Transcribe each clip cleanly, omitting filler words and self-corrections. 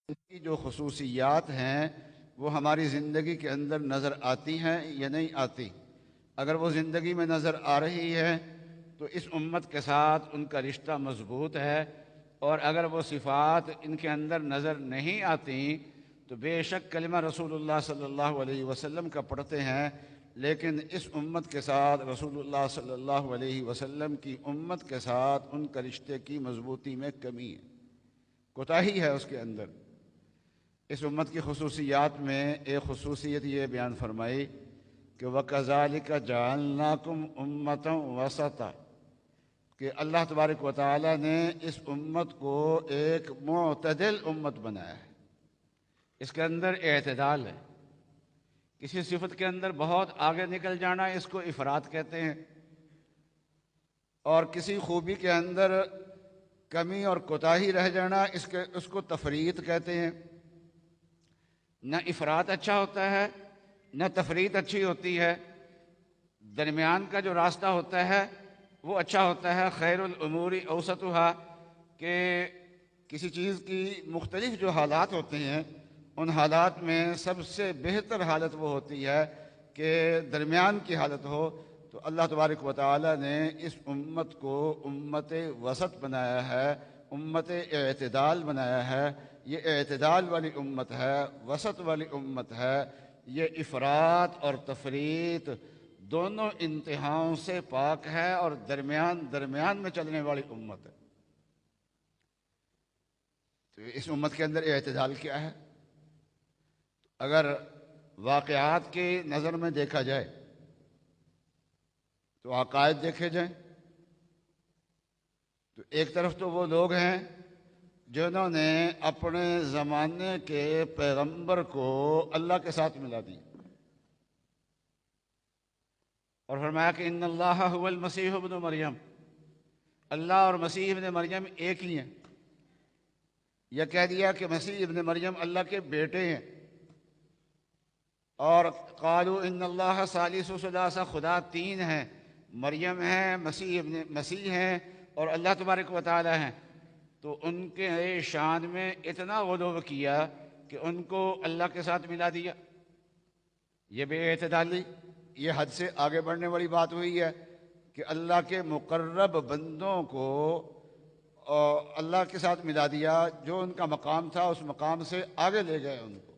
کی جو خصوصیات ہیں وہ ہماری زندگی کے اندر نظر آتی ہیں یا نہیں آتی؟ اگر وہ زندگی میں نظر آ رہی ہے تو اس امت کے ساتھ ان کا رشتہ مضبوط ہے، اور اگر وہ صفات ان کے اندر نظر نہیں آتی تو بے شک کلمہ رسول اللہ صلی اللہ علیہ وسلم کا پڑھتے ہیں، لیکن اس امت کے ساتھ رسول اللہ صلی اللہ علیہ وسلم کی امت کے ساتھ ان کا رشتے کی مضبوطی میں کمی ہے، کوتاہی ہے اس کے اندر۔ اس امت کی خصوصیات میں ایک خصوصیت یہ بیان فرمائی کہ وَكَذَلِكَ جَعَلْنَاكُمْ أُمَّةً وَسَطًا، کہ اللہ تبارک و تعالی نے اس امت کو ایک معتدل امت بنایا ہے۔ اس کے اندر اعتدال ہے۔ کسی صفت کے اندر بہت آگے نکل جانا اس کو افراط کہتے ہیں، اور کسی خوبی کے اندر کمی اور کوتاہی رہ جانا اس کو تفریط کہتے ہیں۔ نہ افراط اچھا ہوتا ہے نہ تفریط اچھی ہوتی ہے، درمیان کا جو راستہ ہوتا ہے وہ اچھا ہوتا ہے۔ خیر الامور اوسطها، کہ کسی چیز کی مختلف جو حالات ہوتے ہیں ان حالات میں سب سے بہتر حالت وہ ہوتی ہے کہ درمیان کی حالت ہو۔ تو اللہ تبارک و تعالی نے اس امت کو امت وسط بنایا ہے، امت اعتدال بنایا ہے۔ یہ اعتدال والی امت ہے، وسط والی امت ہے، یہ افراط اور تفریط دونوں انتہاؤں سے پاک ہے اور درمیان میں چلنے والی امت ہے۔ تو اس امت کے اندر اعتدال کیا ہے؟ اگر واقعات کی نظر میں دیکھا جائے تو عقائد دیکھے جائیں تو ایک طرف تو وہ لوگ ہیں جنہوں نے اپنے زمانے کے پیغمبر کو اللہ کے ساتھ ملا دی اور فرمایا کہ ان اللہ هو المسیح ابن مریم، اللہ اور مسیح ابن مریم ایک ہی ہیں۔ یہ کہہ دیا کہ مسیح ابن مریم اللہ کے بیٹے ہیں، اور قالوا ان اللہ ثالث ثلاثہ، خدا تین ہیں، مریم ہے، مسیح ہیں اور اللہ تبارک و تعالی ہیں۔ تو ان کے شان میں اتنا غلو کیا کہ ان کو اللہ کے ساتھ ملا دیا۔ یہ بے اعتدالی، یہ حد سے آگے بڑھنے والی بات ہوئی ہے کہ اللہ کے مقرب بندوں کو اللہ کے ساتھ ملا دیا، جو ان کا مقام تھا اس مقام سے آگے لے گئے ان کو۔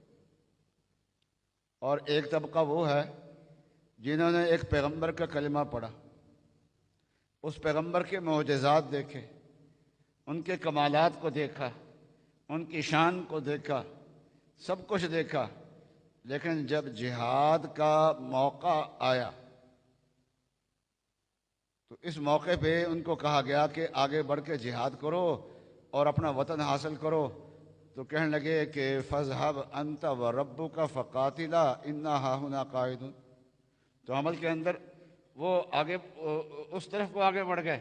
اور ایک طبقہ وہ ہے جنہوں نے ایک پیغمبر کا کلمہ پڑھا، اس پیغمبر کے معجزات دیکھے، ان کے کمالات کو دیکھا، ان کی شان کو دیکھا، سب کچھ دیکھا، لیکن جب جہاد کا موقع آیا تو اس موقع پہ ان کو کہا گیا کہ آگے بڑھ کے جہاد کرو اور اپنا وطن حاصل کرو، تو کہنے لگے کہ فَاذْهَبْ أَنْتَ وَرَبُّكَ فَقَاتِلَا إِنَّا هَاهُنَا قَاعِدُونَ۔ تو عمل کے اندر وہ آگے اس طرف کو آگے بڑھ گئے،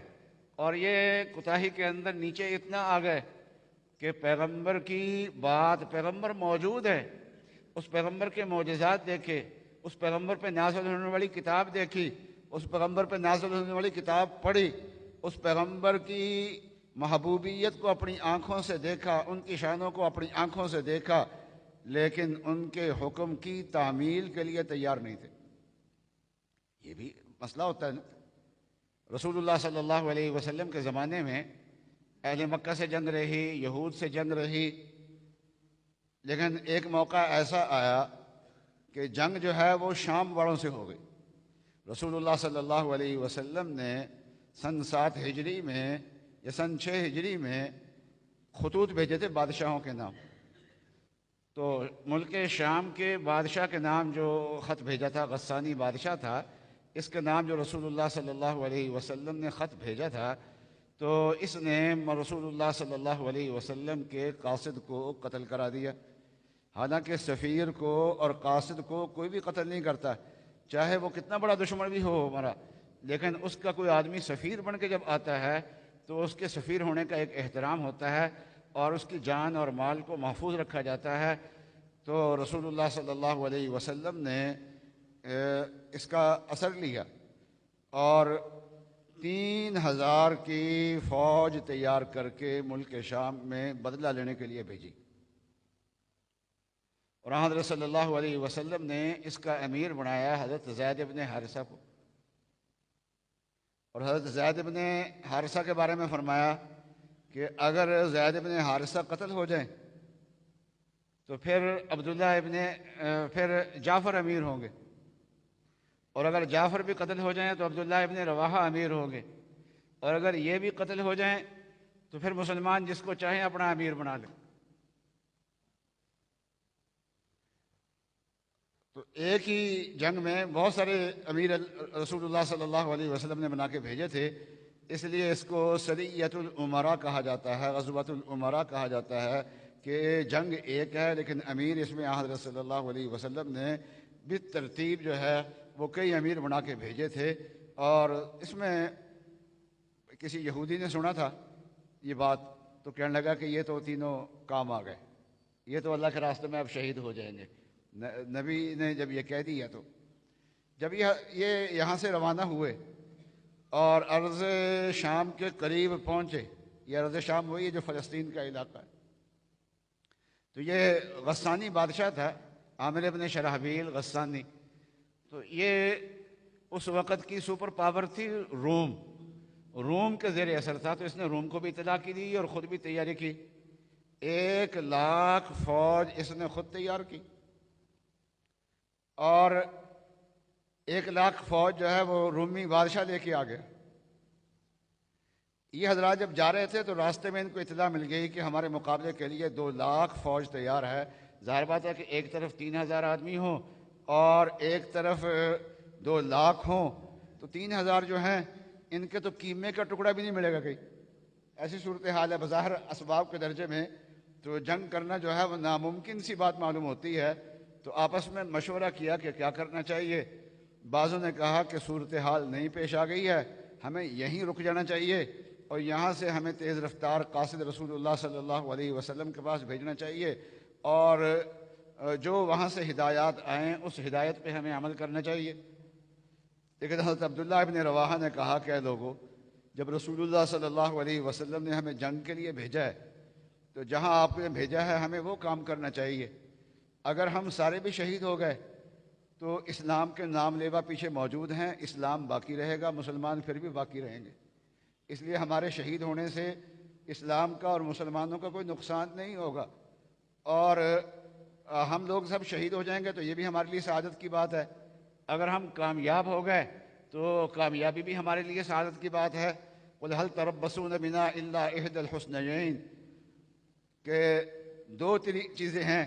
اور یہ کوتاہی کے اندر نیچے اتنا آ گئے کہ پیغمبر کی بات، پیغمبر موجود ہے، اس پیغمبر کے معجزات دیکھے، اس پیغمبر پہ نازل ہونے والی کتاب دیکھی، اس پیغمبر پہ نازل ہونے والی کتاب پڑھی، اس پیغمبر کی محبوبیت کو اپنی آنکھوں سے دیکھا، ان کی شانوں کو اپنی آنکھوں سے دیکھا، لیکن ان کے حکم کی تعمیل کے لیے تیار نہیں تھے۔ یہ بھی مسئلہ ہوتا ہے نا۔ رسول اللہ صلی اللہ علیہ وسلم کے زمانے میں اہل مکہ سے جنگ رہی، یہود سے جنگ رہی، لیکن ایک موقع ایسا آیا کہ جنگ جو ہے وہ شام والوں سے ہو گئی۔ رسول اللہ صلی اللہ علیہ وسلم نے سن 7 ہجری میں یا سن 6 ہجری میں خطوط بھیجے تھے بادشاہوں کے نام۔ تو ملک شام کے بادشاہ کے نام جو خط بھیجا تھا، غسانی بادشاہ تھا، اس کے نام جو رسول اللہ صلی اللہ علیہ وسلم نے خط بھیجا تھا، تو اس نے رسول اللہ صلی اللہ علیہ وسلم کے قاصد کو قتل کرا دیا۔ حالانکہ سفیر کو اور قاصد کو کوئی بھی قتل نہیں کرتا، چاہے وہ کتنا بڑا دشمن بھی ہو ہمارا، لیکن اس کا کوئی آدمی سفیر بن کے جب آتا ہے تو اس کے سفیر ہونے کا ایک احترام ہوتا ہے اور اس کی جان اور مال کو محفوظ رکھا جاتا ہے۔ تو رسول اللہ صلی اللہ علیہ وسلم نے اس کا اثر لیا اور 3000 کی فوج تیار کر کے ملک شام میں بدلہ لینے کے لیے بھیجی۔ اور حضرت صلی اللہ علیہ وسلم نے اس کا امیر بنایا حضرت زید بن حارثہ کو، اور حضرت زید بن حارثہ کے بارے میں فرمایا کہ اگر زید بن حارثہ قتل ہو جائیں تو پھر جعفر امیر ہوں گے، اور اگر جعفر بھی قتل ہو جائیں تو عبداللہ ابن رواحہ امیر ہوں گے، اور اگر یہ بھی قتل ہو جائیں تو پھر مسلمان جس کو چاہیں اپنا امیر بنا لیں۔ تو ایک ہی جنگ میں بہت سارے امیر رسول اللہ صلی اللہ علیہ وسلم نے بنا کے بھیجے تھے، اس لیے اس کو سریۃ الامراء کہا جاتا ہے، غزوۃ الامراء کہا جاتا ہے، کہ جنگ ایک ہے لیکن امیر اس میں حضرت صلی اللہ علیہ وسلم نے بالترتیب جو ہے وہ کئی امیر بنا کے بھیجے تھے۔ اور اس میں کسی یہودی نے سنا تھا یہ بات، تو کہنے لگا کہ یہ تو تینوں کام آ گئے، یہ تو اللہ کے راستے میں اب شہید ہو جائیں گے۔ نبی نے جب یہ کہہ دیا تو جب یہ یہاں سے روانہ ہوئے اور ارض شام کے قریب پہنچے، یہ ارض شام وہی ہے جو فلسطین کا علاقہ ہے، تو یہ غسانی بادشاہ تھا عامر بن شرحبیل غسانی، تو یہ اس وقت کی سپر پاور تھی روم کے زیر اثر تھا، تو اس نے روم کو بھی اطلاع کی دی اور خود بھی تیاری کی۔ 1,00,000 فوج اس نے خود تیار کی، اور 1,00,000 فوج جو ہے وہ رومی بادشاہ لے کے آ گیا۔ یہ حضرات جب جا رہے تھے تو راستے میں ان کو اطلاع مل گئی کہ ہمارے مقابلے کے لیے 2,00,000 فوج تیار ہے۔ ظاہر بات ہے کہ ایک طرف 3,000 آدمی ہوں اور ایک طرف 2,00,000 ہوں، تو 3,000 جو ہیں ان کے تو قیمے کا ٹکڑا بھی نہیں ملے گا کہیں، ایسی صورتحال ہے۔ بظاہر اسباب کے درجے میں تو جنگ کرنا جو ہے وہ ناممکن سی بات معلوم ہوتی ہے، تو آپس میں مشورہ کیا کہ کیا کرنا چاہیے۔ بعضوں نے کہا کہ صورتحال نہیں پیش آ گئی ہے، ہمیں یہیں رک جانا چاہیے اور یہاں سے ہمیں تیز رفتار قاصد رسول اللہ صلی اللہ علیہ وسلم کے پاس بھیجنا چاہیے، اور جو وہاں سے ہدایات آئیں اس ہدایت پہ ہمیں عمل کرنا چاہیے۔ لیکن حضرت عبداللہ ابن رواحہ نے کہا کہ اے لوگو، جب رسول اللہ صلی اللہ علیہ وسلم نے ہمیں جنگ کے لیے بھیجا ہے تو جہاں آپ نے بھیجا ہے ہمیں وہ کام کرنا چاہیے۔ اگر ہم سارے بھی شہید ہو گئے تو اسلام کے نام لیوا پیچھے موجود ہیں، اسلام باقی رہے گا، مسلمان پھر بھی باقی رہیں گے، اس لیے ہمارے شہید ہونے سے اسلام کا اور مسلمانوں کا کوئی نقصان نہیں ہوگا، اور ہم لوگ سب شہید ہو جائیں گے تو یہ بھی ہمارے لیے سعادت کی بات ہے، اگر ہم کامیاب ہو گئے تو کامیابی بھی ہمارے لیے سعادت کی بات ہے۔ قُلْ هَلْ تَرَبَّصُونَ بِنَا إِلَّا إِحْدَى الْحُسْنَيَيْنِ، کہ دو چیزیں ہیں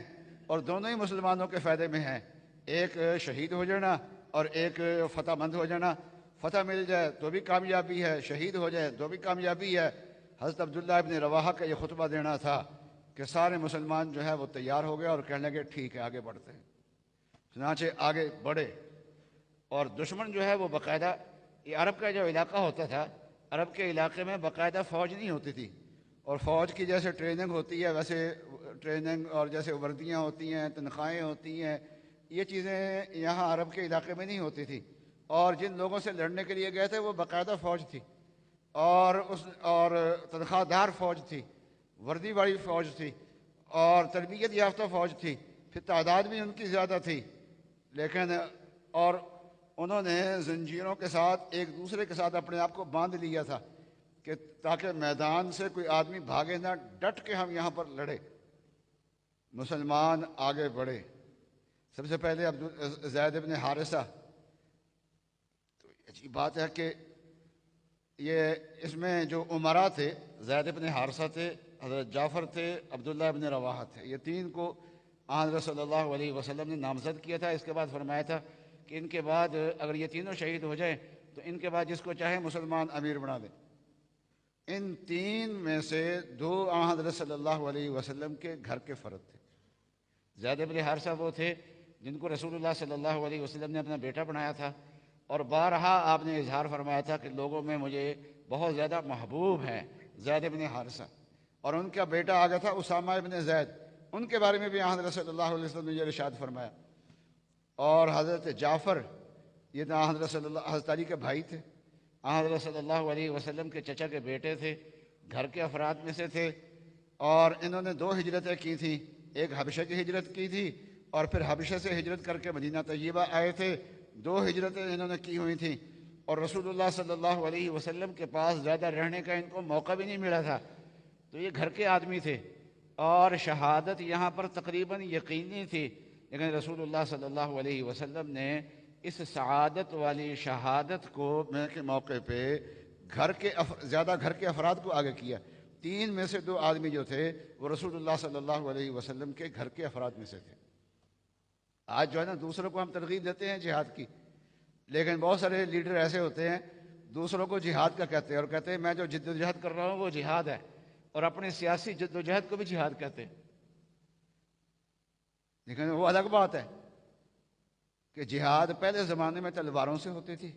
اور دونوں ہی مسلمانوں کے فائدے میں ہیں، ایک شہید ہو جانا اور ایک فتح مند ہو جانا۔ فتح مل جائے تو بھی کامیابی ہے، شہید ہو جائے تو بھی کامیابی ہے۔ حضرت عبداللہ ابن رواحہ کا یہ خطبہ دینا تھا کہ سارے مسلمان جو ہے وہ تیار ہو گئے اور کہنے لگے ٹھیک ہے آگے بڑھتے ہیں۔ چنانچہ آگے بڑھے، اور دشمن جو ہے وہ باقاعدہ، یہ عرب کا جو علاقہ ہوتا تھا، عرب کے علاقے میں باقاعدہ فوج نہیں ہوتی تھی، اور فوج کی جیسے ٹریننگ ہوتی ہے ویسے ٹریننگ اور جیسے وردیاں ہوتی ہیں، تنخواہیں ہوتی ہیں، یہ چیزیں یہاں عرب کے علاقے میں نہیں ہوتی تھی، اور جن لوگوں سے لڑنے کے لیے گئے تھے وہ باقاعدہ فوج تھی، اور تنخواہ دار فوج تھی، وردی والی فوج تھی، اور تربیت یافتہ فوج تھی، پھر تعداد بھی ان کی زیادہ تھی، لیکن اور انہوں نے زنجیروں کے ساتھ ایک دوسرے کے ساتھ اپنے آپ کو باندھ لیا تھا کہ تاکہ میدان سے کوئی آدمی بھاگے نہ، ڈٹ کے ہم یہاں پر لڑے۔ مسلمان آگے بڑھے، سب سے پہلے زید بن حارثہ، تو عجیب بات ہے کہ یہ اس میں جو امراء تھے، زید بن حارثہ تھے، حضرت جعفر تھے، عبداللہ ابن رواحہ تھے، یہ تین کو حضرت صلی اللہ علیہ وسلم نے نامزد کیا تھا۔ اس کے بعد فرمایا تھا کہ ان کے بعد اگر یہ تینوں شہید ہو جائیں تو ان کے بعد جس کو چاہے مسلمان امیر بنا دیں۔ ان تین میں سے دو حضرت صلی اللہ علیہ وسلم کے گھر کے فرد تھے۔ زید بن حارثہ وہ تھے جن کو رسول اللہ صلی اللہ علیہ وسلم نے اپنا بیٹا بنایا تھا، اور بارہا آپ نے اظہار فرمایا تھا کہ لوگوں میں مجھے بہت زیادہ محبوب ہے زید بن حارثہ، اور ان کا بیٹا آگیا تھا اسامہ ابن زید، ان کے بارے میں بھی حضرت صلی اللہ علیہ وسلم نے یہ ارشاد فرمایا۔ اور حضرت جعفر، یہ تو حضرت علی کے بھائی تھے، حضرت صلی اللہ علیہ وسلم کے چچا کے بیٹے تھے، گھر کے افراد میں سے تھے، اور انہوں نے 2 ہجرتیں کی تھیں، ایک حبشہ کی ہجرت کی تھی اور پھر حبشہ سے ہجرت کر کے مدینہ طیبہ آئے تھے. 2 ہجرتیں انہوں نے کی ہوئی تھیں اور رسول اللہ صلی اللہ علیہ وسلم کے پاس زیادہ رہنے کا ان کو موقع بھی نہیں ملا تھا. تو یہ گھر کے آدمی تھے اور شہادت یہاں پر تقریباً یقینی تھی. لیکن رسول اللہ صلی اللہ علیہ وسلم نے اس سعادت والی شہادت کو کے موقع پہ زیادہ گھر کے افراد کو آگے کیا. 3 میں سے 2 آدمی جو تھے وہ رسول اللہ صلی اللہ علیہ وسلم کے گھر کے افراد میں سے تھے. آج جو ہے نا دوسروں کو ہم ترغیب دیتے ہیں جہاد کی، لیکن بہت سارے لیڈر ایسے ہوتے ہیں دوسروں کو جہاد کا کہتے ہیں اور کہتے ہیں میں جو جد و جہد کر رہا ہوں وہ جہاد ہے، اور اپنی سیاسی جد و جہد کو بھی جہاد کہتے ہیں. لیکن وہ الگ بات ہے کہ جہاد پہلے زمانے میں تلواروں سے ہوتی تھی،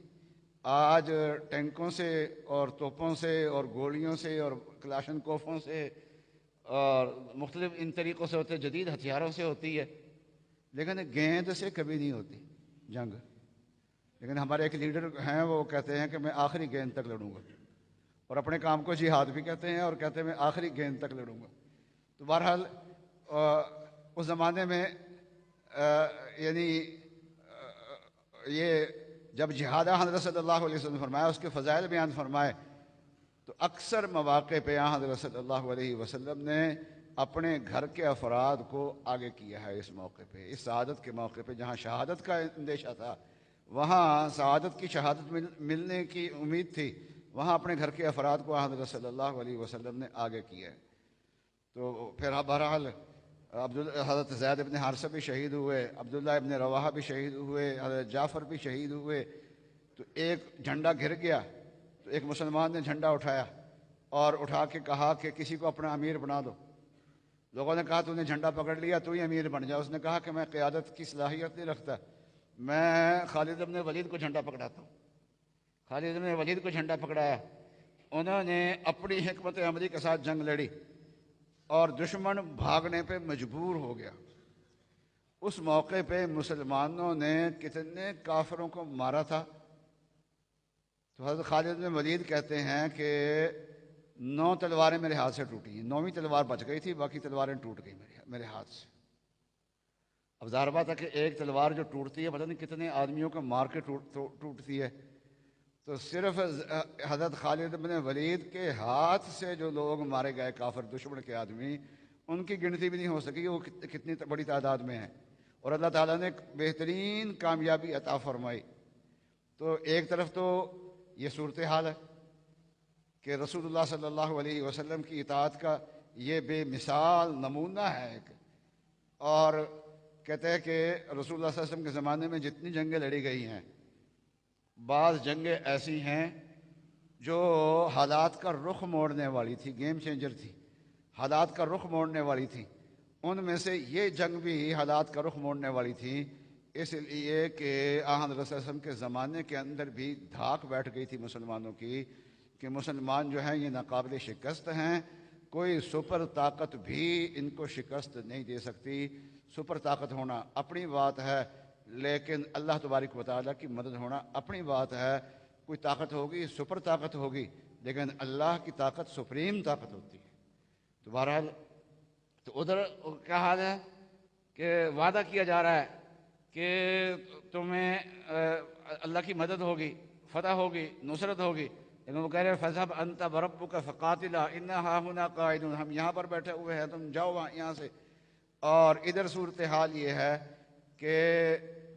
آج ٹینکوں سے اور توپوں سے اور گولیوں سے اور کلاشن کوفوں سے اور مختلف ان طریقوں سے ہوتے، جدید ہتھیاروں سے ہوتی ہے. لیکن گیند سے کبھی نہیں ہوتی جنگ. لیکن ہمارے ایک لیڈر ہیں وہ کہتے ہیں کہ میں آخری گیند تک لڑوں گا، اور اپنے کام کو جہاد بھی کہتے ہیں اور کہتے ہیں میں آخری گیند تک لڑوں گا. تو بہرحال اس زمانے میں یعنی یہ جب جہاد حضرت صلی اللہ علیہ وسلم فرمایا، اس کے فضائل بیان فرمائے، تو اکثر مواقع پہ حضرت صلی اللہ علیہ وسلم نے اپنے گھر کے افراد کو آگے کیا ہے. اس موقع پہ، اس سعادت کے موقع پہ جہاں شہادت کا اندیشہ تھا، وہاں سعادت کی شہادت ملنے کی امید تھی، وہاں اپنے گھر کے افراد کو حضرت صلی اللہ علیہ وسلم نے آگے کیا ہے. تو پھر بہرحال حضرت زید ابن حارثہ بھی شہید ہوئے، عبداللہ ابن رواحہ بھی شہید ہوئے، حضرت جعفر بھی شہید ہوئے. تو ایک جھنڈا گر گیا تو ایک مسلمان نے جھنڈا اٹھایا اور اٹھا کے کہا کہ کسی کو اپنا امیر بنا دو. لوگوں نے کہا تو نے جھنڈا پکڑ لیا، تو ہی امیر بن جا. اس نے کہا کہ میں قیادت کی صلاحیت نہیں رکھتا، میں خالد ابن ولید کو جھنڈا پکڑاتا ہوں. خالد ابن ولید کو جھنڈا پکڑایا. انہوں نے اپنی حکمت عملی کے ساتھ جنگ لڑی اور دشمن بھاگنے پہ مجبور ہو گیا. اس موقع پہ مسلمانوں نے کتنے کافروں کو مارا تھا؟ تو حضرت خالد بن ولید کہتے ہیں کہ 9 تلواریں میرے ہاتھ سے ٹوٹی ہیں. 9ویں تلوار بچ گئی تھی، باقی تلواریں ٹوٹ گئی میرے ہاتھ سے. اب ظاہر بات ہے کہ ایک تلوار جو ٹوٹتی ہے پتہ نہیں کتنے آدمیوں کو مار کے ٹوٹتی ہے. تو صرف حضرت خالد بن ولید کے ہاتھ سے جو لوگ مارے گئے کافر دشمن کے آدمی، ان کی گنتی بھی نہیں ہو سکی وہ کتنی بڑی تعداد میں ہیں. اور اللہ تعالیٰ نے ایک بہترین کامیابی عطا فرمائی. تو ایک طرف تو یہ صورتحال ہے کہ رسول اللہ صلی اللہ علیہ وسلم کی اطاعت کا یہ بے مثال نمونہ ہے ایک. اور کہتے ہیں کہ رسول اللہ صلی اللہ علیہ وسلم کے زمانے میں جتنی جنگیں لڑی گئی ہیں، بعض جنگیں ایسی ہیں جو حالات کا رخ موڑنے والی تھی، گیم چینجر تھی، حالات کا رخ موڑنے والی تھی. ان میں سے یہ جنگ بھی حالات کا رخ موڑنے والی تھی، اس لیے کہ حضرت صلی اللہ علیہ وسلم کے زمانے کے اندر بھی دھاک بیٹھ گئی تھی مسلمانوں کی کہ مسلمان جو ہیں یہ ناقابل شکست ہیں، کوئی سپر طاقت بھی ان کو شکست نہیں دے سکتی. سپر طاقت ہونا اپنی بات ہے، لیکن اللہ تبارک و تعالیٰ کی مدد ہونا اپنی بات ہے. کوئی طاقت ہوگی، سپر طاقت ہوگی، لیکن اللہ کی طاقت سپریم طاقت ہوتی ہے. تو بہرحال تو ادھر کیا حال ہے کہ وعدہ کیا جا رہا ہے کہ تمہیں اللہ کی مدد ہوگی، فتح ہوگی، نصرت ہوگی. لیکن وہ کہہ رہے ہیں فَاذْهَبْ أَنْتَ وَرَبُّكَ فَقَاتِلَا إِنَّا هَاهُنَا قَاعِدُونَ، ہم یہاں پر بیٹھے ہوئے ہیں، تم جاؤ یہاں سے. اور ادھر صورتحال یہ ہے کہ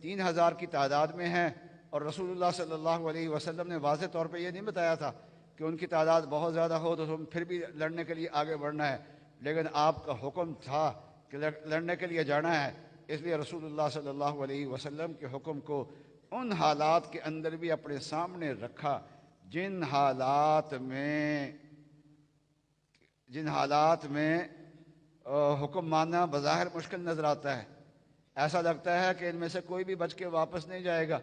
3000 کی تعداد میں ہیں، اور رسول اللہ صلی اللہ علیہ وسلم نے واضح طور پہ یہ نہیں بتایا تھا کہ ان کی تعداد بہت زیادہ ہو تو تم پھر بھی لڑنے کے لیے آگے بڑھنا ہے. لیکن آپ کا حکم تھا کہ لڑنے کے لیے جانا ہے. اس لیے رسول اللہ صلی اللہ علیہ وسلم کے حکم کو ان حالات کے اندر بھی اپنے سامنے رکھا جن حالات میں حکم ماننا بظاہر مشکل نظر آتا ہے. ایسا لگتا ہے کہ ان میں سے کوئی بھی بچ کے واپس نہیں جائے گا.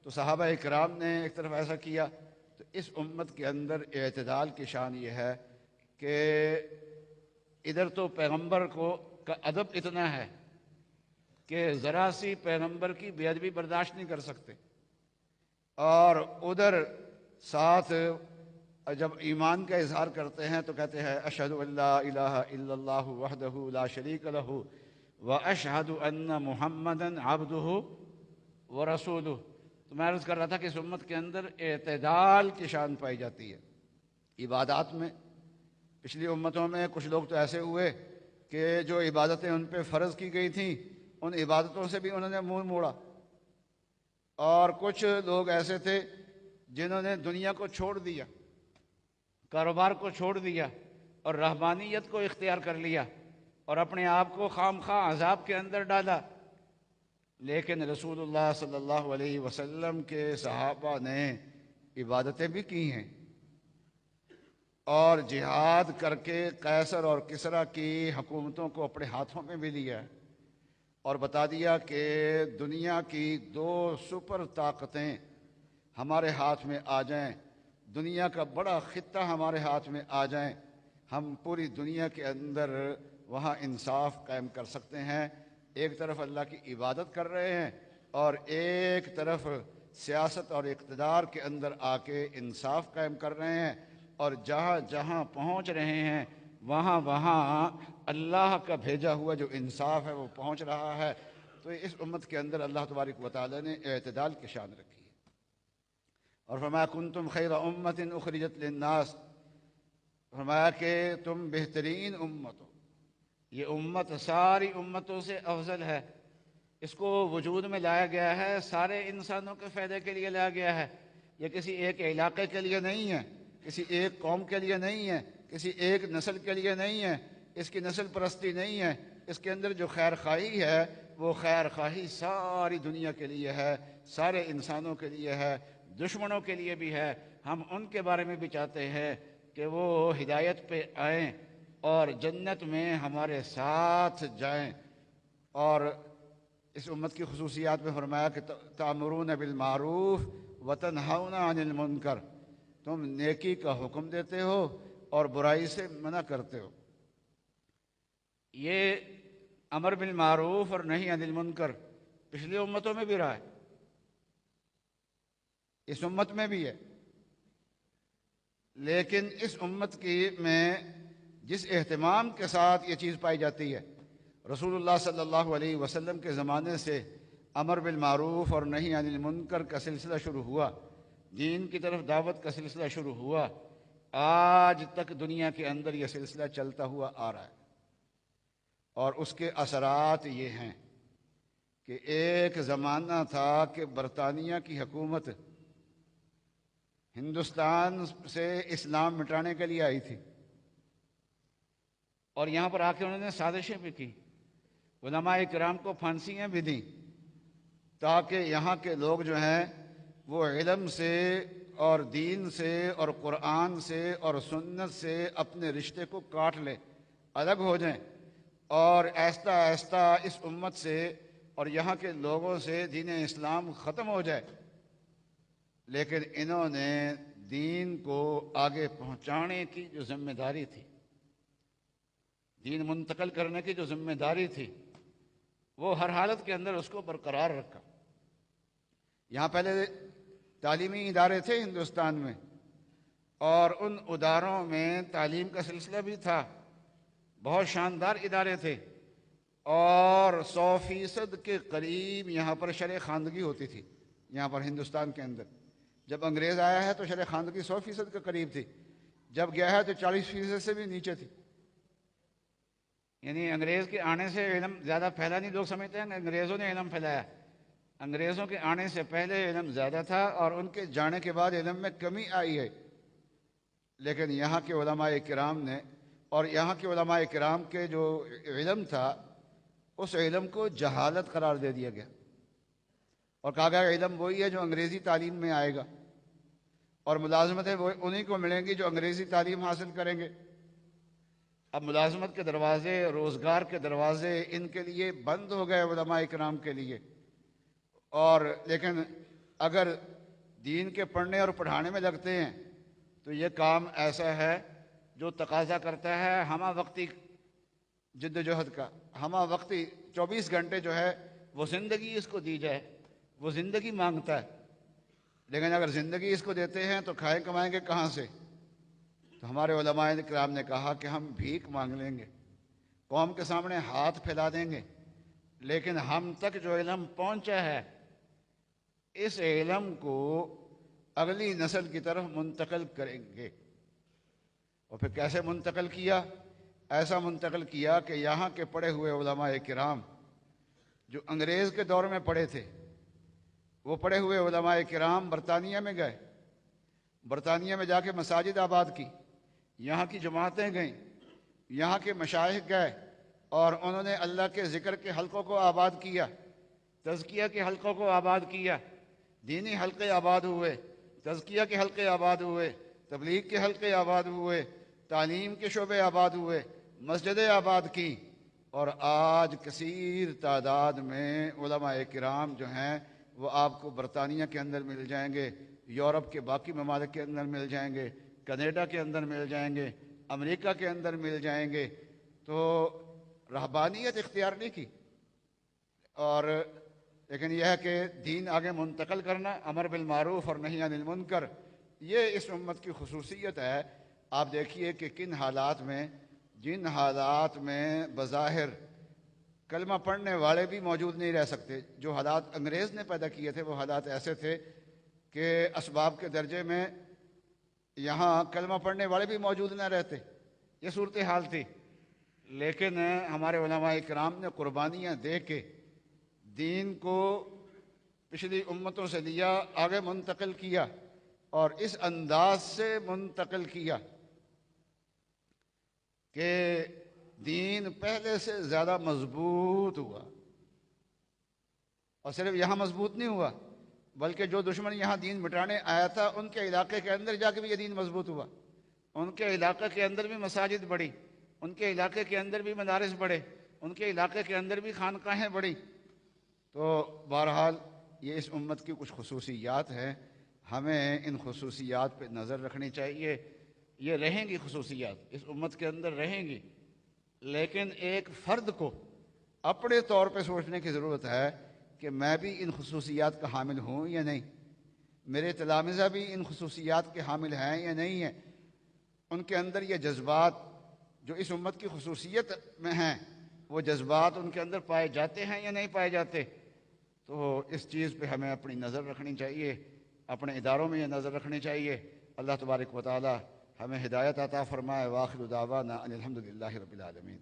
تو صحابہ اکرام نے ایک طرف ایسا کیا. تو اس امت کے اندر اعتدال کی شان یہ ہے کہ ادھر تو پیغمبر کا ادب اتنا ہے کہ ذرا سی پیغمبر کی بے ادبی برداشت نہیں کر سکتے، اور ادھر ساتھ جب ایمان کا اظہار کرتے ہیں تو کہتے ہیں اشہد ان لا الہ الا اللہ وحدہ لا شریک لہ وَأَشْهَدُ أَنَّ مُحَمَّدًا عَبْدُهُ وَرَسُولُهُ۔ تو میں عرض کر رہا تھا کہ اس امت کے اندر اعتدال کی شان پائی جاتی ہے عبادات میں۔ پچھلی امتوں میں کچھ لوگ تو ایسے ہوئے کہ جو عبادتیں ان پہ فرض کی گئی تھیں ان عبادتوں سے بھی انہوں نے منہ موڑا، اور کچھ لوگ ایسے تھے جنہوں نے دنیا کو چھوڑ دیا، کاروبار کو چھوڑ دیا اور رہبانیت کو اختیار کر لیا اور اپنے آپ کو خام خواہ عذاب کے اندر ڈالا۔ لیکن رسول اللہ صلی اللہ علیہ وسلم کے صحابہ نے عبادتیں بھی کی ہیں، اور جہاد کر کے قیصر اور کسریٰ کی حکومتوں کو اپنے ہاتھوں میں بھی لیا ہے، اور بتا دیا کہ دنیا کی 2 سپر طاقتیں ہمارے ہاتھ میں آ جائیں، دنیا کا بڑا خطہ ہمارے ہاتھ میں آ جائیں، ہم پوری دنیا کے اندر وہاں انصاف قائم کر سکتے ہیں۔ ایک طرف اللہ کی عبادت کر رہے ہیں اور ایک طرف سیاست اور اقتدار کے اندر آ کے انصاف قائم کر رہے ہیں، اور جہاں جہاں پہنچ رہے ہیں وہاں وہاں اللہ کا بھیجا ہوا جو انصاف ہے وہ پہنچ رہا ہے۔ تو اس امت کے اندر اللہ تبارک و تعالی نے اعتدال کی شان رکھی ہے، اور فرمایا کنتم خیر امت اخرجت للناس، فرمایا کہ تم بہترین امت ہو، یہ امت ساری امتوں سے افضل ہے، اس کو وجود میں لایا گیا ہے، سارے انسانوں کے فائدے کے لیے لایا گیا ہے، یہ کسی ایک علاقے کے لیے نہیں ہے، کسی ایک قوم کے لیے نہیں ہے، کسی ایک نسل کے لیے نہیں ہے، اس کی نسل پرستی نہیں ہے، اس کے اندر جو خیر خواہی ہے وہ خیر خواہی ساری دنیا کے لیے ہے، سارے انسانوں کے لیے ہے، دشمنوں کے لیے بھی ہے۔ ہم ان کے بارے میں بھی چاہتے ہیں کہ وہ ہدایت پہ آئیں اور جنت میں ہمارے ساتھ جائیں۔ اور اس امت کی خصوصیات میں فرمایا کہ تأمرون بالمعروف وتنہون عن المنکر، تم نیکی کا حکم دیتے ہو اور برائی سے منع کرتے ہو۔ یہ امر بالمعروف اور نہی عن المنکر پچھلی امتوں میں بھی رہا ہے، اس امت میں بھی ہے، لیکن اس امت کی میں جس اہتمام کے ساتھ یہ چیز پائی جاتی ہے، رسول اللہ صلی اللہ علیہ وسلم کے زمانے سے امر بالمعروف اور نہی عن المنکر کا سلسلہ شروع ہوا، دین کی طرف دعوت کا سلسلہ شروع ہوا، آج تک دنیا کے اندر یہ سلسلہ چلتا ہوا آ رہا ہے، اور اس کے اثرات یہ ہیں کہ ایک زمانہ تھا کہ برطانیہ کی حکومت ہندوستان سے اسلام مٹانے کے لیے آئی تھی، اور یہاں پر آ کے انہوں نے سازشیں بھی کی، علماء کرام کو پھانسیاں بھی دیں، تاکہ یہاں کے لوگ جو ہیں وہ علم سے اور دین سے اور قرآن سے اور سنت سے اپنے رشتے کو کاٹ لیں، الگ ہو جائیں، اور آہستہ آہستہ اس امت سے اور یہاں کے لوگوں سے دین اسلام ختم ہو جائے۔ لیکن انہوں نے دین کو آگے پہنچانے کی جو ذمہ داری تھی، دین منتقل کرنے کی جو ذمہ داری تھی، وہ ہر حالت کے اندر اس کو برقرار رکھا۔ یہاں پہلے تعلیمی ادارے تھے ہندوستان میں، اور ان اداروں میں تعلیم کا سلسلہ بھی تھا، بہت شاندار ادارے تھے، اور 100% کے قریب یہاں پر شرع خواندگی ہوتی تھی۔ یہاں پر ہندوستان کے اندر جب انگریز آیا ہے تو شرع خواندگی 100% کے قریب تھی، جب گیا ہے تو 40% سے بھی نیچے تھی۔ یعنی انگریز کے آنے سے علم زیادہ پھیلا نہیں، لوگ سمجھتے ہیں انگریزوں نے علم پھیلایا، انگریزوں کے آنے سے پہلے علم زیادہ تھا، اور ان کے جانے کے بعد علم میں کمی آئی ہے۔ لیکن یہاں کے علماء کرام نے، اور یہاں کے علماء کرام کے جو علم تھا اس علم کو جہالت قرار دے دیا گیا، اور کہا گیا علم وہی ہے جو انگریزی تعلیم میں آئے گا، اور ملازمتیں وہ انہی کو ملیں گی جو انگریزی تعلیم حاصل کریں گے۔ اب ملازمت کے دروازے، روزگار کے دروازے ان کے لیے بند ہو گئے علماء کرام کے لیے، اور لیکن اگر دین کے پڑھنے اور پڑھانے میں لگتے ہیں تو یہ کام ایسا ہے جو تقاضا کرتا ہے ہمہ وقتی جد و جہد کا، ہمہ وقتی 24 گھنٹے جو ہے وہ زندگی اس کو دی جائے، وہ زندگی مانگتا ہے۔ لیکن اگر زندگی اس کو دیتے ہیں تو کھائیں کمائیں گے کہاں سے؟ تو ہمارے علماء کرام نے کہا کہ ہم بھیک مانگ لیں گے، قوم کے سامنے ہاتھ پھیلا دیں گے، لیکن ہم تک جو علم پہنچا ہے اس علم کو اگلی نسل کی طرف منتقل کریں گے۔ اور پھر کیسے منتقل کیا؟ ایسا منتقل کیا کہ یہاں کے پڑھے ہوئے علماء کرام جو انگریز کے دور میں پڑھے تھے، وہ پڑھے ہوئے علماء کرام برطانیہ میں گئے، برطانیہ میں جا کے مساجد آباد کی، یہاں کی جماعتیں گئیں، یہاں کے مشائخ گئے اور انہوں نے اللہ کے ذکر کے حلقوں کو آباد کیا، تزکیہ کے حلقوں کو آباد کیا، دینی حلقے آباد ہوئے، تزکیہ کے حلقے آباد ہوئے، تبلیغ کے حلقے آباد ہوئے، تعلیم کے شعبے آباد ہوئے، مسجدیں آباد کی، اور آج کثیر تعداد میں علماء کرام جو ہیں وہ آپ کو برطانیہ کے اندر مل جائیں گے، یورپ کے باقی ممالک کے اندر مل جائیں گے، کینیڈا کے اندر مل جائیں گے، امریکہ کے اندر مل جائیں گے۔ تو رہبانیت اختیار نہیں کی، اور لیکن یہ ہے کہ دین آگے منتقل کرنا، امر بالمعروف اور نہی عن المنکر، یہ اس امت کی خصوصیت ہے۔ آپ دیکھیے کہ کن حالات میں، جن حالات میں بظاہر کلمہ پڑھنے والے بھی موجود نہیں رہ سکتے، جو حالات انگریز نے پیدا کیے تھے وہ حالات ایسے تھے کہ اسباب کے درجے میں یہاں کلمہ پڑھنے والے بھی موجود نہ رہتے، یہ صورتحال تھی۔ لیکن ہمارے علماء کرام نے قربانیاں دے کے دین کو پچھلی امتوں سے لیا، آگے منتقل کیا، اور اس انداز سے منتقل کیا کہ دین پہلے سے زیادہ مضبوط ہوا۔ اور صرف یہاں مضبوط نہیں ہوا، بلکہ جو دشمن یہاں دین مٹانے آیا تھا ان کے علاقے کے اندر جا کے بھی یہ دین مضبوط ہوا، ان کے علاقے کے اندر بھی مساجد بڑھی، ان کے علاقے کے اندر بھی مدارس بڑھے، ان کے علاقے کے اندر بھی خانقاہیں بڑھی۔ تو بہرحال یہ اس امت کی کچھ خصوصیات ہیں، ہمیں ان خصوصیات پہ نظر رکھنی چاہیے۔ یہ رہیں گی خصوصیات، اس امت کے اندر رہیں گی، لیکن ایک فرد کو اپنے طور پہ سوچنے کی ضرورت ہے کہ میں بھی ان خصوصیات کا حامل ہوں یا نہیں، میرے تلامذہ بھی ان خصوصیات کے حامل ہیں یا نہیں ہیں، ان کے اندر یہ جذبات جو اس امت کی خصوصیت میں ہیں وہ جذبات ان کے اندر پائے جاتے ہیں یا نہیں پائے جاتے۔ تو اس چیز پہ ہمیں اپنی نظر رکھنی چاہیے، اپنے اداروں میں یہ نظر رکھنی چاہیے۔ اللہ تبارک و تعالی ہمیں ہدایت عطا فرمائے۔ وآخر دعوانا ان الحمد للہ رب العالمین۔